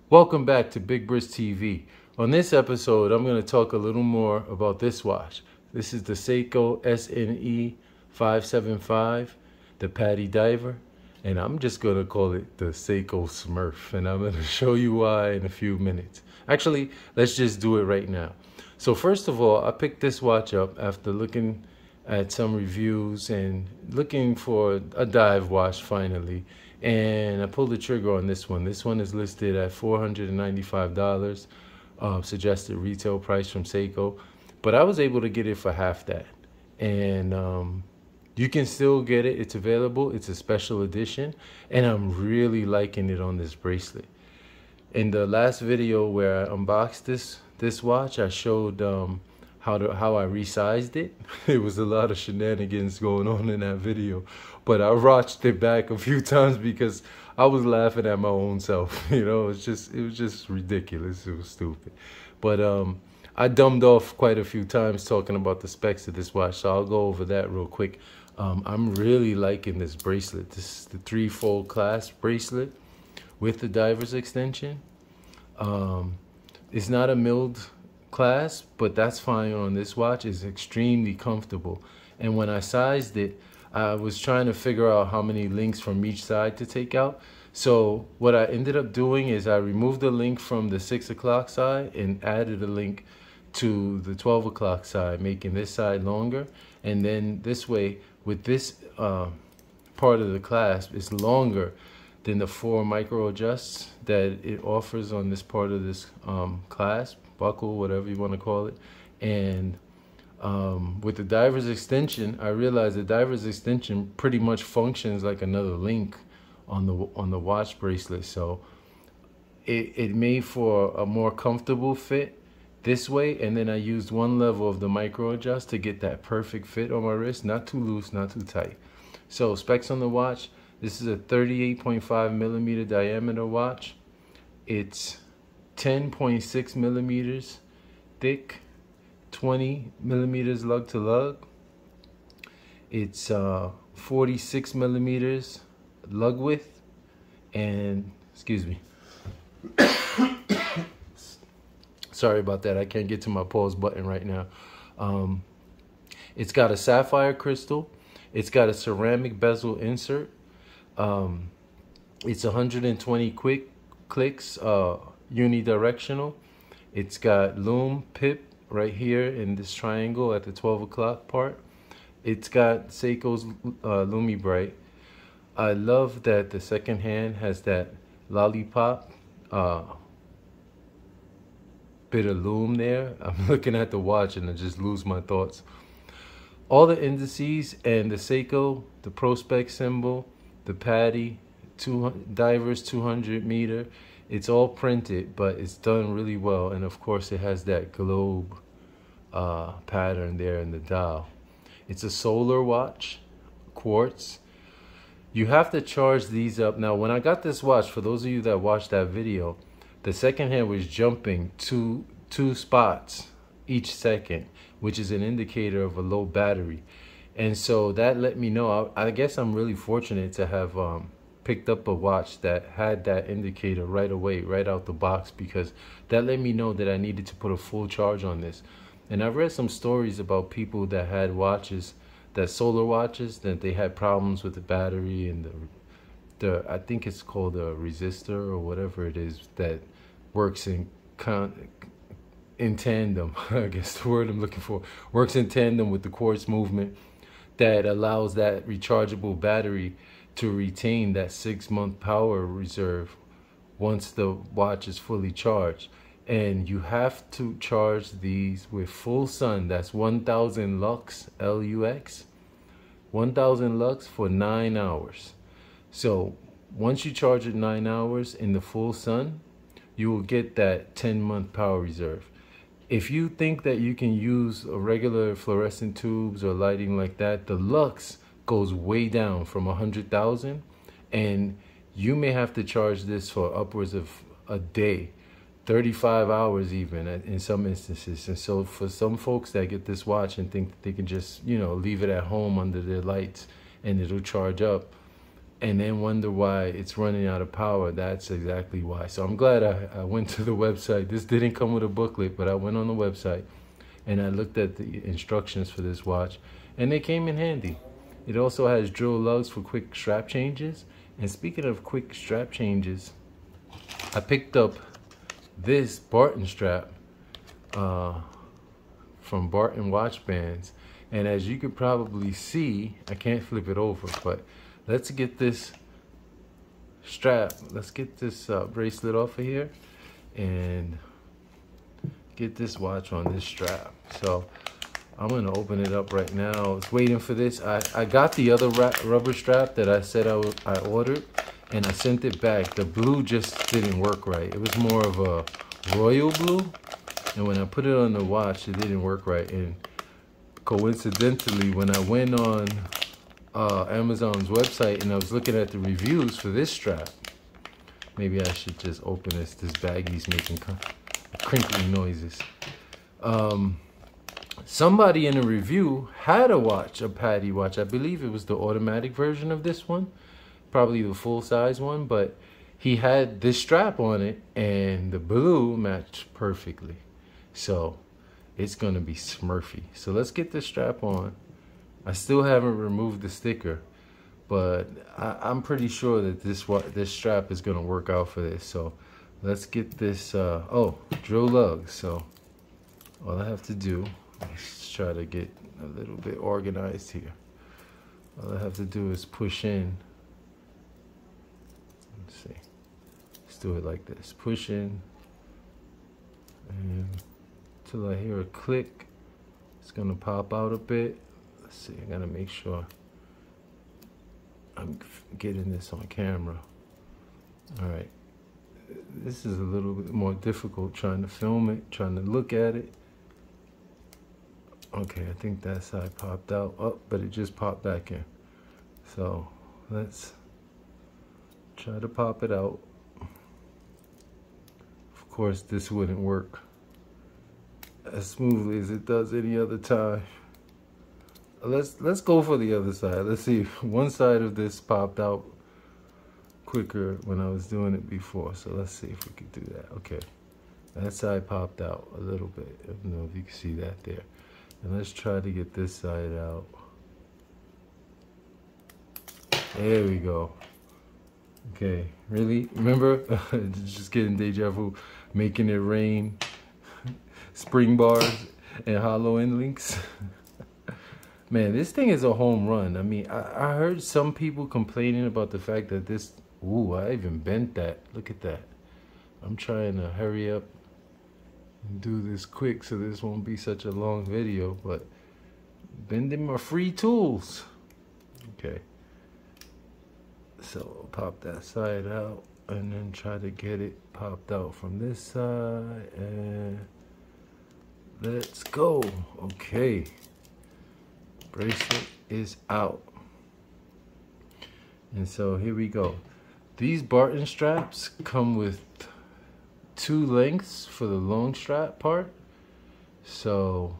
Welcome back to Big Brisk TV. On this episode, I'm going to talk a little more about this watch. This is the Seiko SNE575, the PADI diver, and I'm just going to call it the Seiko Smurf, and I'm going to show you why in a few minutes. Actually, let's just do it right now. So first of all, I picked this watch up after looking at some reviews and looking for a dive watch finally. And I pulled the trigger on this one. This one is listed at $495, suggested retail price from Seiko. But I was able to get it for half that. And you can still get it. It's available. It's a special edition. And I'm really liking it on this bracelet. In the last video where I unboxed this watch, I showed how I resized it. It was a lot of shenanigans going on in that video, but I watched it back a few times because I was laughing at my own self. You know, it was just ridiculous. It was stupid. But I dumbed off quite a few times talking about the specs of this watch, so I'll go over that real quick. I'm really liking this bracelet. This is the 3-fold clasp bracelet with the diver's extension. It's not a milled clasp, but that's fine on this watch. It's extremely comfortable. And when I sized it, I was trying to figure out how many links from each side to take out. So what I ended up doing is I removed the link from the 6 o'clock side and added a link to the 12 o'clock side, making this side longer. And then this way, with this part of the clasp, it's longer than the 4 micro adjusts that it offers on this part of this clasp, buckle, whatever you want to call it. And with the diver's extension, I realized the diver's extension pretty much functions like another link on the watch bracelet. So it made for a more comfortable fit this way. And then I used one level of the micro adjust to get that perfect fit on my wrist, not too loose, not too tight. So specs on the watch: this is a 38.5 millimeter diameter watch. It's 10.6 millimeters thick, 20 millimeters lug to lug. It's 46 millimeters lug width, and excuse me, sorry about that, I can't get to my pause button right now. It's got a sapphire crystal. It's got a ceramic bezel insert. It's 120 quick clicks, unidirectional. It's got lume pip right here in this triangle at the 12 o'clock part. It's got Seiko's Lumi Bright. I love that the second hand has that lollipop bit of lume there. I'm looking at the watch and I just lose my thoughts. All the indices and the Seiko, the Prospect symbol, the PADI, divers 200 meter, it's all printed, but it's done really well. And of course it has that globe pattern there in the dial. It's a solar watch, quartz. You have to charge these up. Now when I got this watch, for those of you that watched that video, the second hand was jumping two spots each second, which is an indicator of a low battery. And so that let me know, I guess I'm really fortunate to have picked up a watch that had that indicator right away, right out the box, because that let me know that I needed to put a full charge on this. And I've read some stories about people that had watches, that solar watches, that they had problems with the battery and the I think it's called a resistor or whatever it is that works in tandem, I guess the word I'm looking for, works in tandem with the quartz movement, that allows that rechargeable battery to retain that 6-month power reserve once the watch is fully charged. And you have to charge these with full sun. That's 1000 lux, L-U-X, 1000 lux for 9 hours. So once you charge it 9 hours in the full sun, you will get that 10-month power reserve. If you think that you can use a regular fluorescent tubes or lighting like that, the lux goes way down from 100,000, and you may have to charge this for upwards of a day, 35 hours even in some instances. And so for some folks that get this watch and think that they can just, you know, leave it at home under their lights and it'll charge up, and then wonder why it's running out of power. That's exactly why. So I'm glad I went to the website. This didn't come with a booklet, but I went on the website and I looked at the instructions for this watch, and they came in handy. It also has drill lugs for quick strap changes. And speaking of quick strap changes, I picked up this Barton strap from Barton Watch Bands. And as you could probably see, I can't flip it over, but let's get this strap, let's get this bracelet off of here and get this watch on this strap. So I'm gonna open it up right now. I was waiting for this. I got the other rubber strap that I said I ordered, and I sent it back. The blue just didn't work right. It was more of a royal blue, and when I put it on the watch, it didn't work right. And coincidentally, when I went on Amazon's website and I was looking at the reviews for this strap, maybe I should just open this. This baggie's making crinkly noises. Somebody in a review had a watch, a PADI watch. I believe it was the automatic version of this one, probably the full size one, but he had this strap on it and the blue matched perfectly. So it's gonna be Smurfy. So let's get this strap on. I still haven't removed the sticker, but I'm pretty sure that this strap is gonna work out for this. So let's get this, oh, drill lugs. So all I have to do, let's try to get a little bit organized here. All I have to do is push in. Let's see. Let's do it like this. Push in, and until I hear a click, it's gonna pop out a bit. Let's see. I gotta make sure I'm getting this on camera. All right. This is a little bit more difficult trying to film it, trying to look at it. Okay, I think that side popped out. Oh, but it just popped back in. So let's try to pop it out. Of course, this wouldn't work as smoothly as it does any other time. Let's go for the other side. Let's see if one side of this popped out quicker when I was doing it before. So let's see if we could do that. Okay, that side popped out a little bit. I don't know if you can see that there. And let's try to get this side out. There we go. Okay, really? Remember? Just getting deja vu. Making it rain. Spring bars and hollow end links. Man, this thing is a home run. I mean, I heard some people complaining about the fact that this... Ooh, I even bent that. Look at that. I'm trying to hurry up and do this quick so this won't be such a long video, but bending my free tools. Okay. So I'll pop that side out and then try to get it popped out from this side, and let's go. Okay. Bracelet is out. And so here we go. These Barton straps come with 2 lengths for the long strap part. So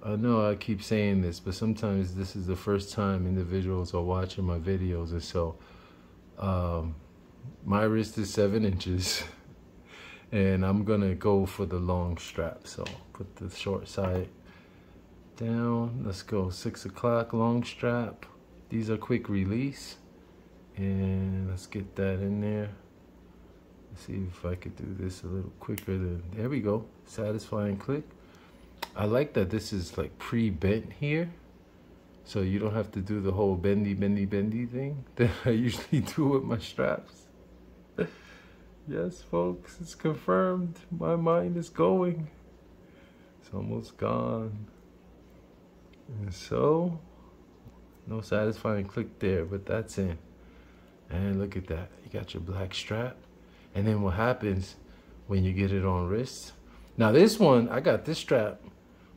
I know I keep saying this, but sometimes this is the first time individuals are watching my videos, and so my wrist is 7 inches and I'm gonna go for the long strap. So put the short side down. Let's go 6 o'clock long strap. These are quick release, and let's get that in there. Let's see if I could do this a little quicker than, there we go. Satisfying click. I like that this is like pre-bent here, so you don't have to do the whole bendy thing that I usually do with my straps. Yes, folks, it's confirmed. My mind is going. It's almost gone. And so, no satisfying click there, but that's in. And look at that. You got your black strap. And then what happens when you get it on wrist? Now this one, I got this strap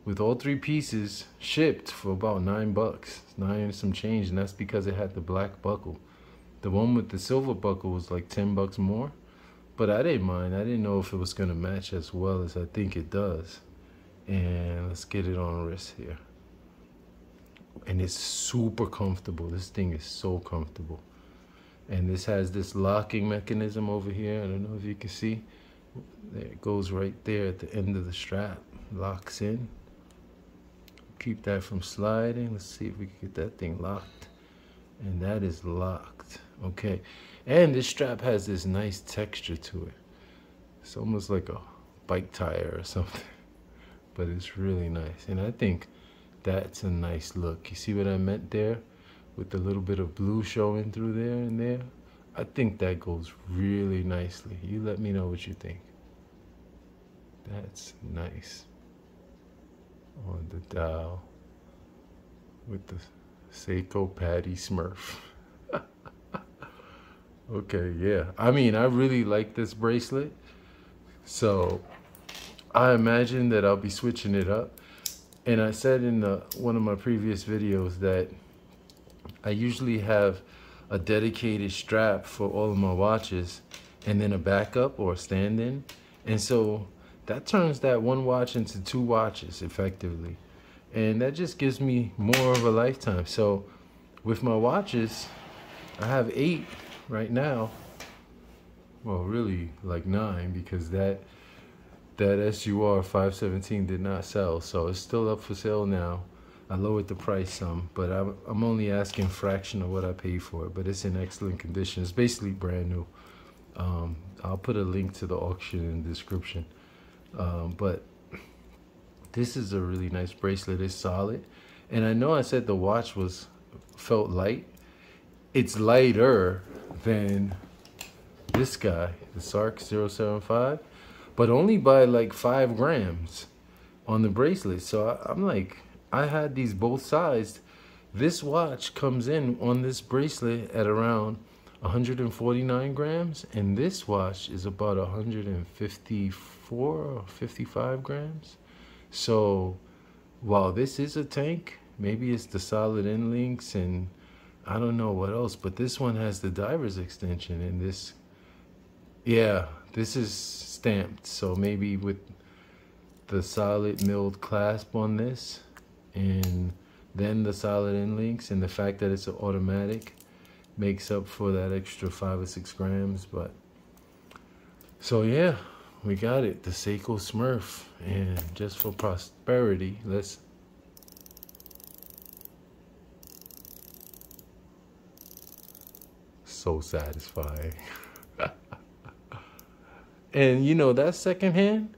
with all 3 pieces shipped for about $9, 9 and some change, and that's because it had the black buckle. The one with the silver buckle was like $10 more, but I didn't mind. I didn't know if it was gonna match as well as I think it does. And let's get it on wrist here. and it's super comfortable. This thing is so comfortable. And this has this locking mechanism over here. I don't know if you can see. There it goes right there at the end of the strap. Locks in. Keep that from sliding. Let's see if we can get that thing locked. And that is locked. Okay. And this strap has this nice texture to it. It's almost like a bike tire or something. But it's really nice. And I think that's a nice look. You see what I meant there? With a little bit of blue showing through there and there. I think that goes really nicely. You let me know what you think. That's nice. On the dial with the Seiko PADI Smurf. Okay, yeah. I mean, I really like this bracelet. So I imagine that I'll be switching it up. And I said in one of my previous videos that I usually have a dedicated strap for all of my watches and then a backup or a stand-in. And so that turns that one watch into two watches effectively. And that just gives me more of a lifetime. So with my watches, I have 8 right now. Well, really like 9 because that SUR517 did not sell. So it's still up for sale now. I lowered the price some, but I'm only asking a fraction of what I paid for it, but it's in excellent condition. It's basically brand new. I'll put a link to the auction in the description. But this is a really nice bracelet. It's solid. And I know I said the watch felt light. It's lighter than this guy, the SRPE45, but only by like 5 grams on the bracelet. So I'm like, I had these both sides. This watch comes in on this bracelet at around 149 grams, and this watch is about 154 or 55 grams. So while this is a tank, maybe it's the solid end links and I don't know what else, but this one has the diver's extension, and this, yeah, this is stamped. So maybe with the solid milled clasp on this, and then the solid end links, and the fact that it's an automatic makes up for that extra 5 or 6 grams. But so yeah, we got it, the Seiko Smurf. And just for prosperity, let's so satisfying. And you know, that secondhand,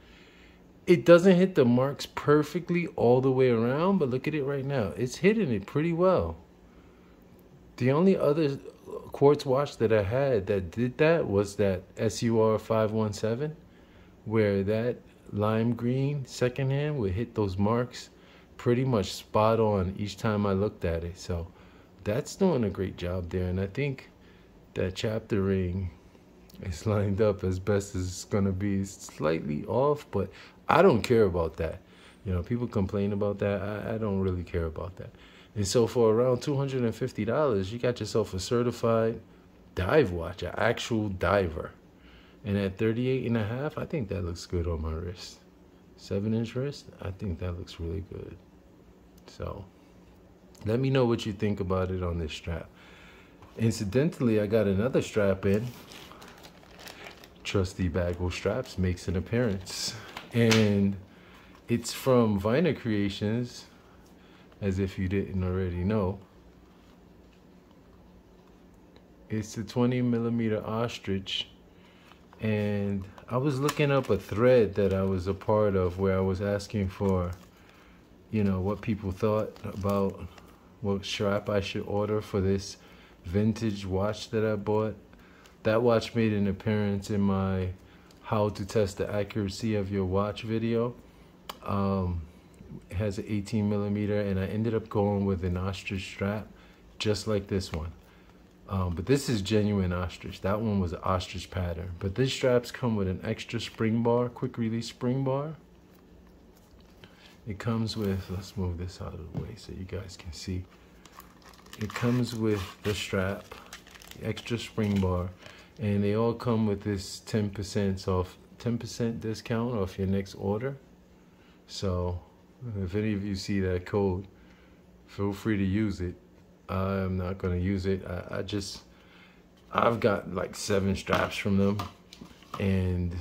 it doesn't hit the marks perfectly all the way around, but look at it right now. It's hitting it pretty well. The only other quartz watch that I had that did that was that SUR517, where that lime green secondhand would hit those marks pretty much spot on each time I looked at it. So that's doing a great job there. And I think that chapter ring is lined up as best as it's gonna be. It's slightly off, but I don't care about that. You know, people complain about that. I don't really care about that. And so for around $250, you got yourself a certified dive watch, an actual diver. And at 38.5, I think that looks good on my wrist. 7-inch wrist, I think that looks really good. So let me know what you think about it on this strap. Incidentally, I got another strap in. Trusty Bagel Straps makes an appearance. And it's from Viner Creations, as if you didn't already know. It's the 20mm ostrich. And I was looking up a thread that I was a part of where I was asking for, you know, what people thought about what strap I should order for this vintage watch that I bought. That watch made an appearance in my how to test the accuracy of your watch video. It has an 18mm, and I ended up going with an ostrich strap just like this one. But this is genuine ostrich. That one was an ostrich pattern. But these straps come with an extra spring bar, quick release spring bar. It comes with, let's move this out of the way so you guys can see. It comes with the strap, the extra spring bar, and they all come with this 10% discount off your next order. So if any of you see that code, feel free to use it. I'm not gonna use it. I've got like 7 straps from them, and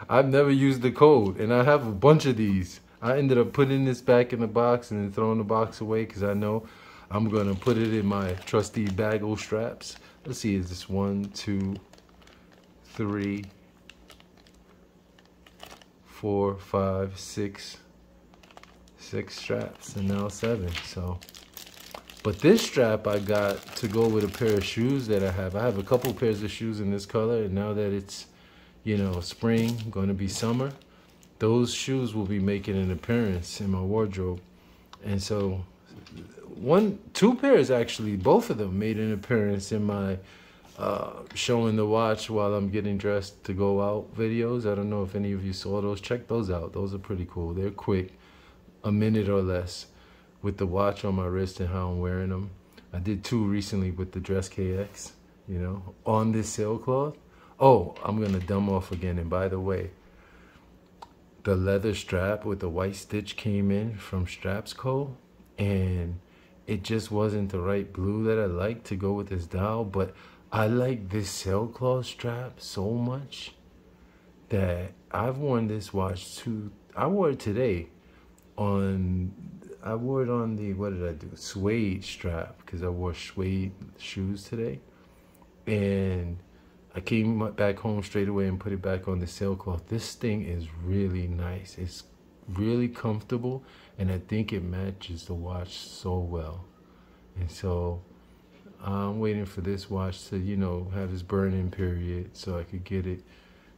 I've never used the code, and I have a bunch of these. I ended up putting this back in the box and then throwing the box away because I know I'm gonna put it in my trusty bagel straps. Let's see, is this 1, 2, 3, 4, 5, 6 straps, and now 7. So, but this strap I got to go with a pair of shoes that I have. I have a couple pairs of shoes in this color, and now that it's, you know, spring, going to be summer, those shoes will be making an appearance in my wardrobe. And so 2 pairs actually, both of them made an appearance in my showing the watch while I'm getting dressed to go out videos. I don't know if any of you saw those. Check those out. Those are pretty cool. They're quick, a minute or less, with the watch on my wrist and how I'm wearing them. I did 2 recently with the dresskx, you know, on this sailcloth. Oh, I'm gonna dumb off again. And by the way, the leather strap with the white stitch came in from Straps Co. And it just wasn't the right blue that I liked to go with this dial, but I like this sailcloth strap so much that I've worn this watch I wore it today on, I wore it on the, what did I do? Suede strap, because I wore suede shoes today. And I came back home straight away and put it back on the sailcloth. This thing is really nice. It's really comfortable, and I think it matches the watch so well. And so I'm waiting for this watch to, you know, have its burn-in period so I could get it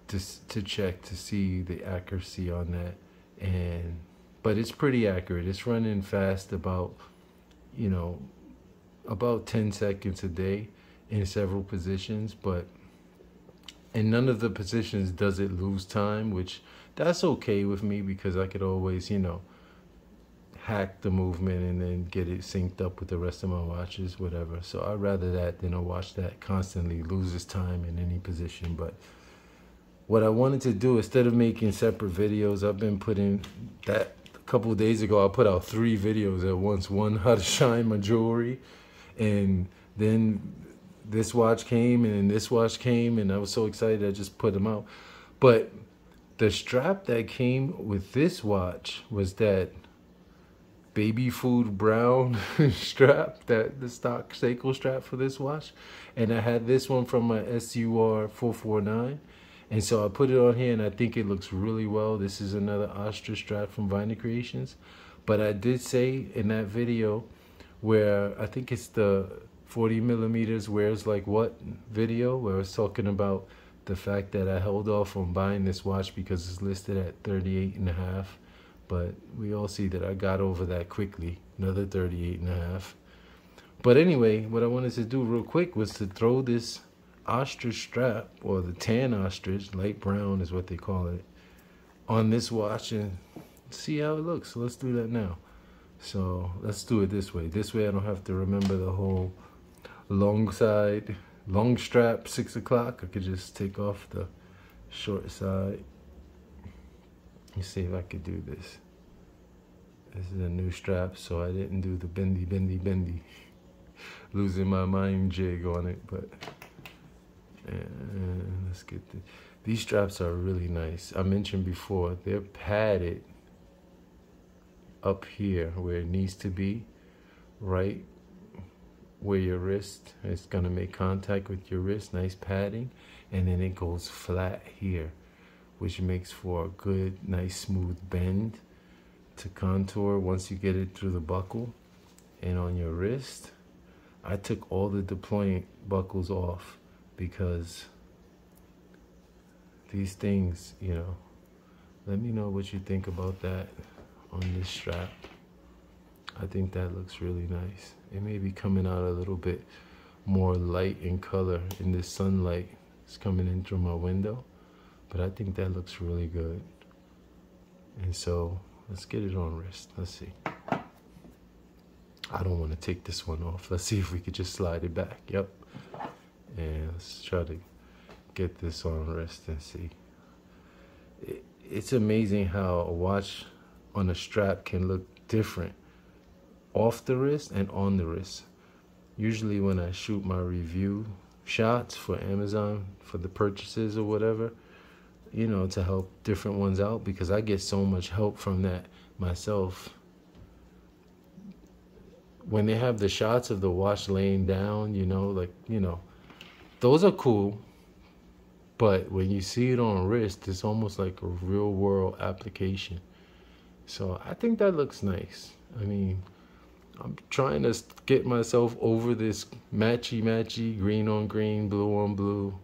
to check to see the accuracy on that. But it's pretty accurate. It's running fast, about, you know, about 10 seconds a day in several positions, but in none of the positions does it lose time, which that's okay with me because I could always, you know, hack the movement and then get it synced up with the rest of my watches, whatever. So I'd rather that than a watch that constantly loses time in any position. But what I wanted to do, instead of making separate videos, I've been putting that, a couple of days ago, I put out 3 videos at once. One, how to shine my jewelry, and then this watch came, and then this watch came, and I was so excited I just put them out. But the strap that came with this watch was that baby food brown strap, that the stock Seiko strap for this watch. And I had this one from my SUR449. And so I put it on here, and I think it looks really well. This is another ostrich strap from Vinyl Creations. But I did say in that video, where I think it's the 40 millimeters wears like what video, where I was talking about the fact that I held off on buying this watch because it's listed at 38.5, but we all see that I got over that quickly, another 38.5. But anyway, what I wanted to do real quick was to throw this ostrich strap, or the tan ostrich, light brown is what they call it, on this watch and see how it looks. So let's do that now. So let's do it this way. This way I don't have to remember the whole long side, long strap 6 o'clock. I could just take off the short side. Let's see if I could do this. This is a new strap, so I didn't do the bendy. Losing my mind jig on it, but let's get these straps are really nice. I mentioned before, they're padded up here where it needs to be, right where your wrist is gonna make contact with your wrist, nice padding, and then it goes flat here, which makes for a good, nice, smooth bend to contour once you get it through the buckle. And on your wrist, I took all the deploying buckles off because these things, you know, let me know what you think about that on this strap. I think that looks really nice. It may be coming out a little bit more light in color in this sunlight. It's coming in through my window, but I think that looks really good. And so let's get it on wrist. Let's see. I don't want to take this one off. Let's see if we could just slide it back. Yep. And let's try to get this on wrist and see. It's amazing how a watch on a strap can look different off the wrist and on the wrist. Usually when I shoot my review shots for Amazon for the purchases or whatever, you know, to help different ones out, because I get so much help from that myself. When they have the shots of the watch laying down, you know, like, you know, those are cool. But when you see it on wrist, it's almost like a real world application. So I think that looks nice. I mean, I'm trying to get myself over this matchy, green on green, blue on blue,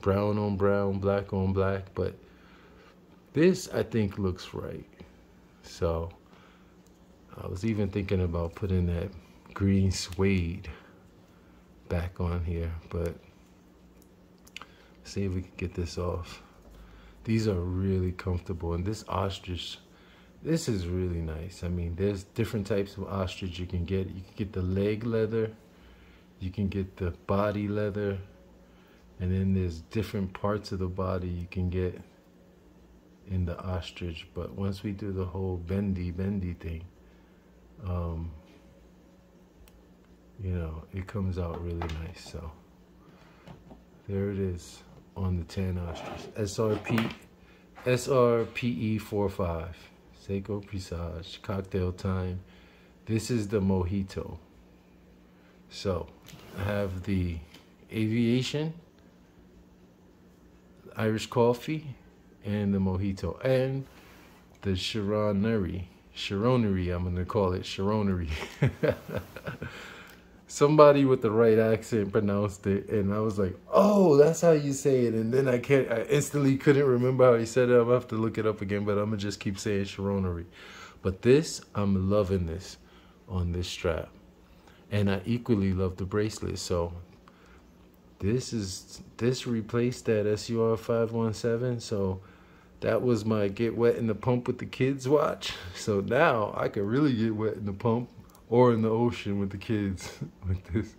brown on brown, black on black. But this, I think, looks right. So I was even thinking about putting that green suede back on here, but see if we can get this off. These are really comfortable, and this ostrich, this is really nice. I mean, there's different types of ostrich you can get. You can get the leg leather, you can get the body leather, and then there's different parts of the body you can get in the ostrich. But once we do the whole bendy thing, you know, it comes out really nice. So there it is on the tan ostrich. SRPE45, Seiko Presage, cocktail time. This is the Mojito. So I have the aviation, Irish coffee, and the Mojito, and the Chironery, I'm gonna call it Chironery. Somebody with the right accent pronounced it, and I was like, oh, that's how you say it. And then I instantly couldn't remember how he said it. I'm gonna have to look it up again, but I'm gonna just keep saying Chironery. But this, I'm loving this on this strap. And I equally love the bracelet. So this replaced that SNE575. So that was my get wet in the pump with the kids watch. So now I can really get wet in the pump or in the ocean with the kids with this.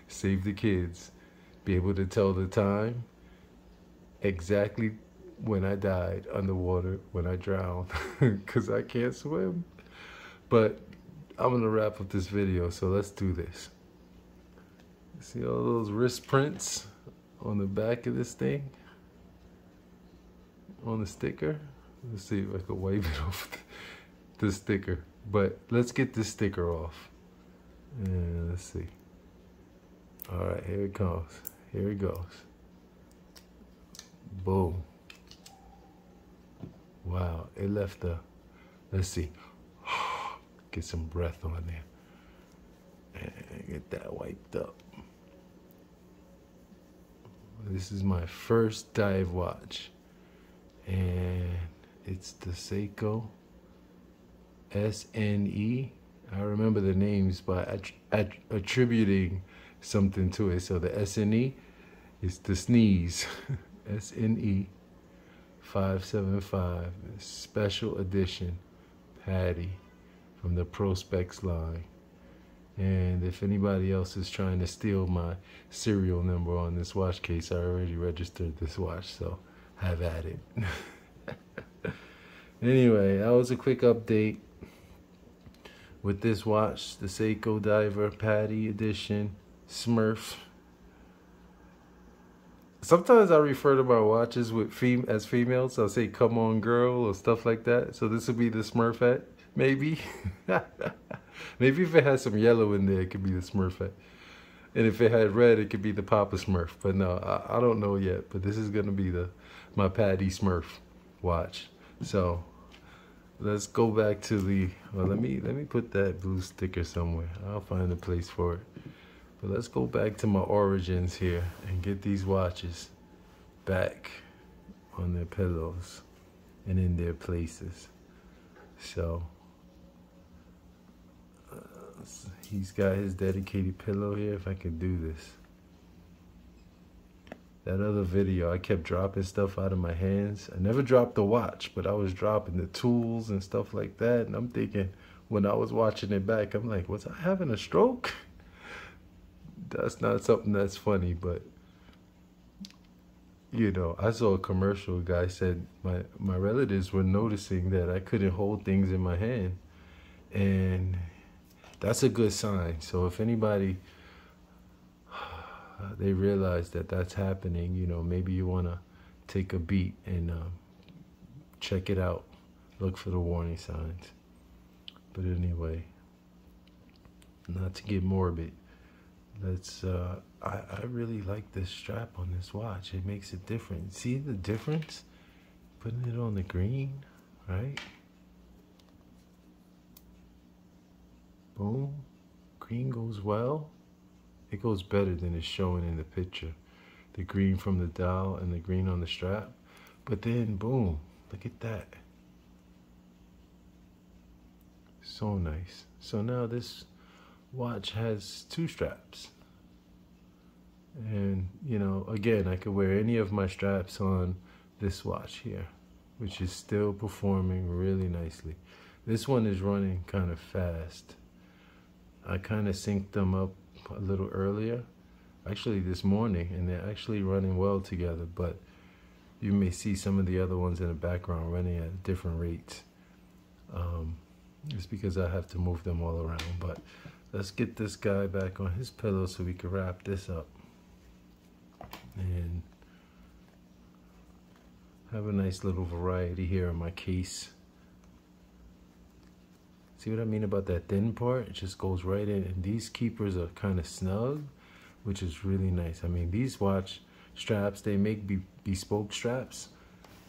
Save the kids. Be able to tell the time exactly when I died underwater, when I drowned, because I can't swim. But I'm gonna wrap up this video, so let's do this. See all those wrist prints on the back of this thing? On the sticker? Let's see if I can wipe it off the sticker. But let's get this sticker off. And let's see. All right, here it comes. Here it goes. Boom. Wow, it left a, let's see. Get some breath on there. And get that wiped up. This is my first dive watch. And it's the Seiko SNE. I remember the names by attributing something to it. So the SNE is the sneeze. SNE575 special edition PADI from the Prospects line. And if anybody else is trying to steal my serial number on this watch case, I already registered this watch, so have at it. Anyway, that was a quick update with this watch, the Seiko Diver PADI edition Smurf. Sometimes I refer to my watches with as females. I'll say "come on, girl" or stuff like that. So this would be the Smurfette, maybe. Maybe if it has some yellow in there, it could be the Smurfette. And if it had red, it could be the Papa Smurf. But no, I don't know yet. But this is gonna be my PADI Smurf watch. So let's go back to the, well, let me put that blue sticker somewhere. I'll find a place for it. But let's go back to my origins here and get these watches back on their pillows and in their places. So he's got his dedicated pillow here. If I can do this. That other video, I kept dropping stuff out of my hands. I never dropped the watch, but I was dropping the tools and stuff like that. And I'm thinking, when I was watching it back, I'm like, was I having a stroke? That's not something that's funny, but you know, I saw a commercial. A guy said my relatives were noticing that I couldn't hold things in my hand, and that's a good sign. So if anybody, they realize that that's happening, you know, maybe you want to take a beat and check it out. Look for the warning signs. But anyway, not to get morbid, let's, I really like this strap on this watch. It makes it different. See the difference? Putting it on the green, right? Boom. Green goes well. It goes better than it's showing in the picture. The green from the dial and the green on the strap. But then, boom, look at that. So nice. So now this watch has two straps. And, you know, again, I could wear any of my straps on this watch here, which is still performing really nicely. This one is running kind of fast. I kind of synced them up a little earlier, actually this morning, and they're actually running well together, but you may see some of the other ones in the background running at different rates. It's because I have to move them all around. But let's get this guy back on his pillow so we can wrap this up and have a nice little variety here in my case. See what I mean about that thin part? It just goes right in, and these keepers are kind of snug, which is really nice. I mean, these watch straps, they make bespoke straps,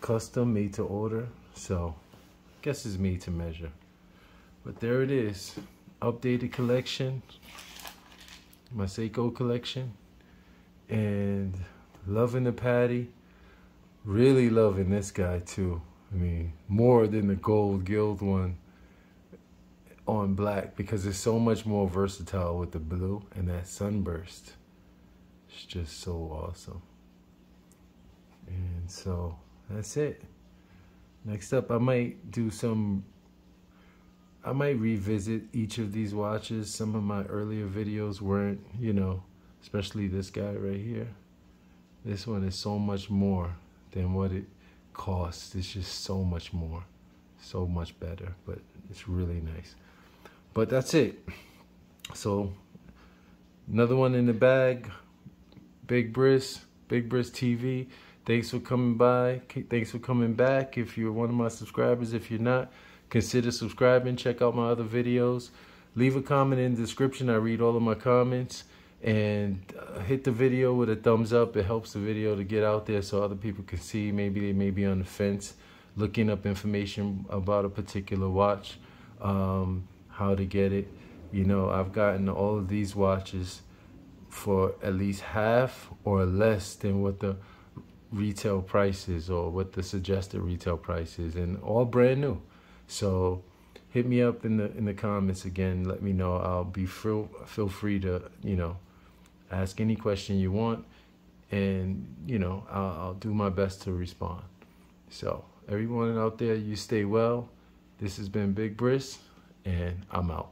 custom, made to order, so I guess it's made to measure. But there it is, updated collection, my Seiko collection, and loving the PADI, really loving this guy too. I mean, more than the gold gilt one on black, because it's so much more versatile with the blue and that sunburst. It's just so awesome. And so that's it. Next up, I might revisit each of these watches. Some of my earlier videos weren't, you know, especially this guy right here. This one is so much more than what it costs. It's just so much more, so much better, but it's really nice. But that's it. So another one in the bag. Big Briss TV. Thanks for coming by. Thanks for coming back. If you're one of my subscribers, if you're not, consider subscribing. Check out my other videos. Leave a comment in the description. I read all of my comments. And hit the video with a thumbs up. It helps the video to get out there so other people can see. Maybe they may be on the fence looking up information about a particular watch, how to get it. You know, I've gotten all of these watches for at least half or less than what the retail price is, or what the suggested retail price is, and all brand new. So hit me up in the comments again. Let me know. I'll be feel free to, you know, ask any question you want, and you know, I'll do my best to respond. So everyone out there, you stay well. This has been Big Briss, and I'm out.